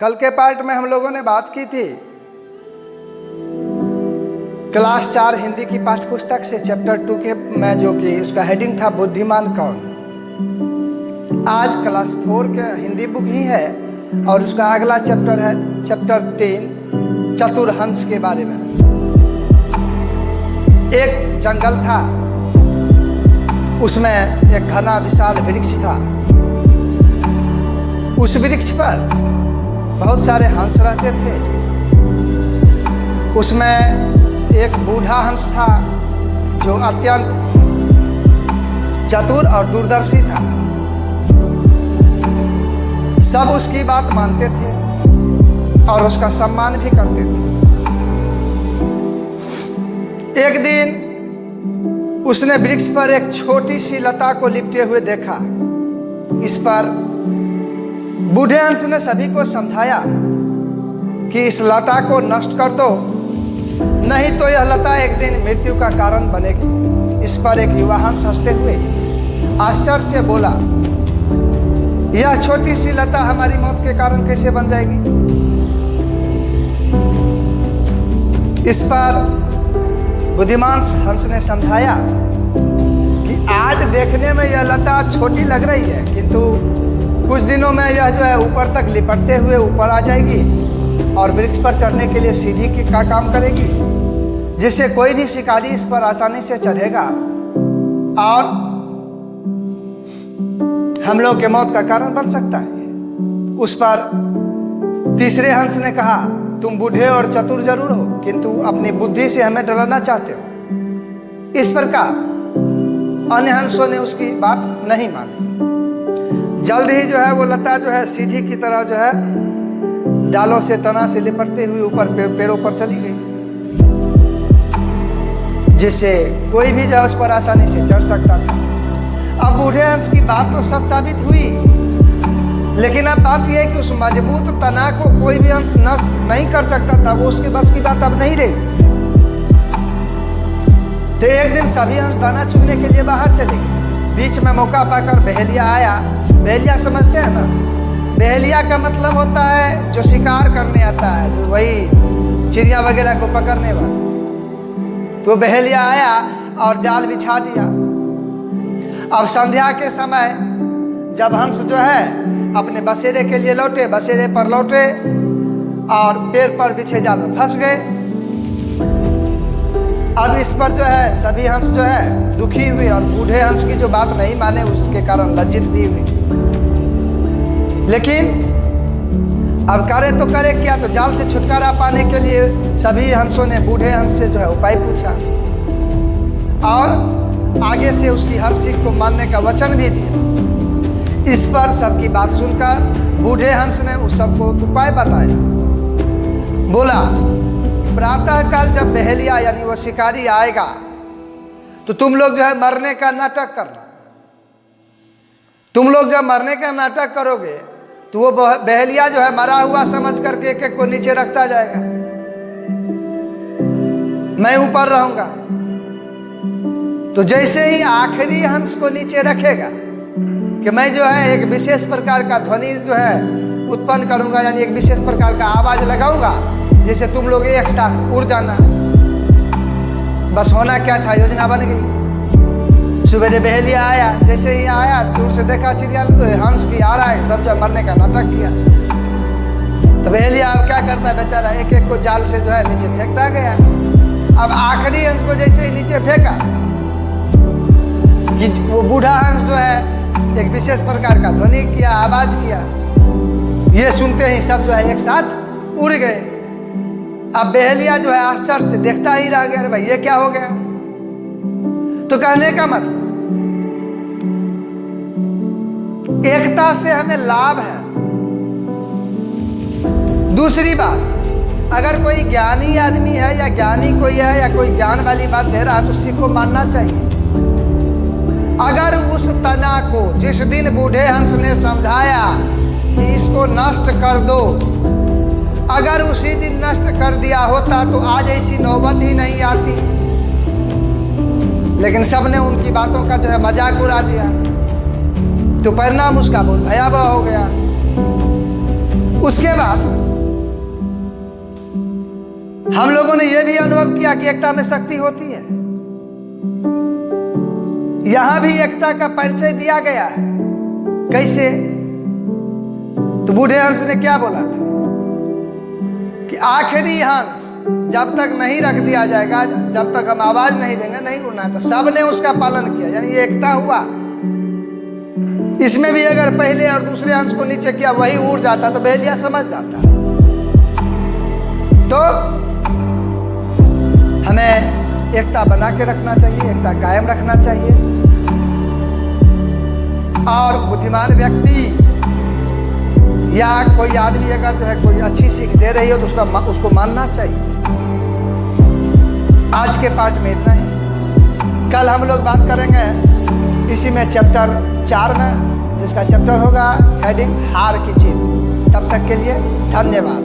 कल के पार्ट में हम लोगों ने बात की थी क्लास 4 हिंदी की पाठ्य पुस्तक से चैप्टर 2 के में, जो कि उसका हेडिंग था बुद्धिमान कौन। आज क्लास 4 के हिंदी बुक ही है और उसका अगला चैप्टर है चैप्टर 3 चतुर्हंस के बारे में। एक जंगल था, उसमें एक घना विशाल वृक्ष था। उस वृक्ष पर बहुत सारे हंस रहते थे। उसमें एक बूढ़ा हंस था जो अत्यंत चतुर और दूरदर्शी था। सब उसकी बात मानते थे और उसका सम्मान भी करते थे। एक दिन उसने वृक्ष पर एक छोटी सी लता को लिपटे हुए देखा। इस पर बूढ़े हंस ने सभी को समझाया कि इस लता को नष्ट कर दो, नहीं तो यह लता एक दिन मृत्यु का कारण बनेगी। इस पर एक युवा हंस हंसते हुए आश्चर्य से बोला, यह छोटी सी लता हमारी मौत के कारण कैसे बन जाएगी। इस पर बुद्धिमान हंस ने समझाया कि आज देखने में यह लता छोटी लग रही है, किंतु कुछ दिनों में यह जो है ऊपर तक लिपटते हुए ऊपर आ जाएगी और वृक्ष पर चढ़ने के लिए सीढ़ी का काम करेगी, जिससे कोई भी शिकारी इस पर आसानी से चढ़ेगा और हम लोग के मौत का कारण बन सकता है। उस पर तीसरे हंस ने कहा, तुम बूढ़े और चतुर जरूर हो, किंतु अपनी बुद्धि से हमें डराना चाहते हो। इस प्रकार अन्य हंसों ने उसकी बात नहीं मानी। जल्द ही जो है वो लता जो है सीढ़ी की तरह जो है डालों से तना से लिपटते हुए ऊपर पेड़ों पर चली गई, जिससे कोई भी जो है उस पर आसानी से चढ़ सकता था। अब बूढ़े हंस की बात तो सच साबित हुई, लेकिन अब बात यह है कि उस मजबूत तना को कोई भी हंस नष्ट नहीं कर सकता था। वो उसके बस की बात अब नहीं रही। तो एक दिन सभी हंस दाना चुगने के लिए बाहर चले गए। बीच में मौका पाकर बहेलिया आया। बहेलिया समझते हैं ना, बहेलिया का मतलब होता है जो शिकार करने आता है, तो वही चिड़िया वगैरह को पकड़ने वाला। तो बहेलिया आया और जाल बिछा दिया। अब संध्या के समय जब हंस जो है अपने बसेरे के लिए लौटे, बसेरे पर लौटे और पेड़ पर बिछे जाल में फंस गए। अब इस पर जो है सभी हंस जो है दुखी हुए और बूढ़े हंस की जो बात नहीं माने उसके कारण लज्जित भी हुए। लेकिन अब करे तो करे क्या, तो जाल से छुटकारा पाने के लिए सभी हंसों ने बूढ़े हंस से जो है उपाय पूछा और आगे से उसकी हर सीख को मानने का वचन भी दिया। इस पर सबकी बात सुनकर बूढ़े हंस ने उस सबको उपाय बताया। बोला, प्रातः काल जब बहेलिया यानी वो शिकारी आएगा तो तुम लोग जो है मरने का नाटक करना। तुम लोग जब मरने का नाटक करोगे तो वो बहेलिया जो है मरा हुआ समझ करके एक एक को नीचे रखता जाएगा, मैं ऊपर रहूंगा। तो जैसे ही आखिरी हंस को नीचे रखेगा कि मैं जो है एक विशेष प्रकार का ध्वनि जो है उत्पन्न करूंगा, यानी एक विशेष प्रकार का आवाज लगाऊंगा, जैसे तुम लोग एक साथ उड़ जाना। बस होना क्या था, योजना बन गई। सुबह बहेलिया आया, जैसे ही आया दूर से देखा चिड़िया हंस की आ रहा है, सब जब मरने का नाटक किया। तो बहेलिया अब क्या करता है बेचारा, एक एक को जाल से जो है नीचे फेंकता गया। अब आखिरी हंस को जैसे ही नीचे फेंका कि वो बूढ़ा हंस जो है एक विशेष प्रकार का ध्वनि किया, आवाज किया। ये सुनते ही सब जो है एक साथ उड़ गए। अब बहेलिया जो है आश्चर्य से देखता ही रह गया, अरे भाई ये क्या हो गया। तो कहने का मतलब एकता से हमें लाभ है। दूसरी बात, अगर कोई ज्ञानी आदमी है या ज्ञानी कोई है या कोई ज्ञान वाली बात दे रहा है तो उसी को मानना चाहिए। अगर उस तना को जिस दिन बूढ़े हंस ने समझाया कि इसको नष्ट कर दो, अगर उसी दिन नष्ट कर दिया होता तो आज ऐसी नौबत ही नहीं आती। लेकिन सबने उनकी बातों का जो है मजाक उड़ा दिया, तो परिणाम उसका बहुत भयावह हो गया। उसके बाद हम लोगों ने यह भी अनुभव किया कि एकता में शक्ति होती है। यहां भी एकता का परिचय दिया गया है। कैसे? तो बूढ़े हंस ने क्या बोला था कि आखिरी हंस जब तक नहीं रख दिया जाएगा, जब तक हम आवाज नहीं देंगे, नहीं उड़ना है। तो सबने उसका पालन किया, यानी ये एकता हुआ। इसमें भी अगर पहले और दूसरे हंस को नीचे किया, वही उड़ जाता तो बहेलिया समझ जाता। तो हमें एकता बना के रखना चाहिए, एकता कायम रखना चाहिए। और बुद्धिमान व्यक्ति या कोई आदमी अगर जो है कोई अच्छी सीख दे रही हो तो उसको मानना चाहिए। आज के पाठ में इतना ही। कल हम लोग बात करेंगे इसी में चैप्टर 4 में, जिसका चैप्टर होगा हेडिंग हार की जीत। तब तक के लिए धन्यवाद।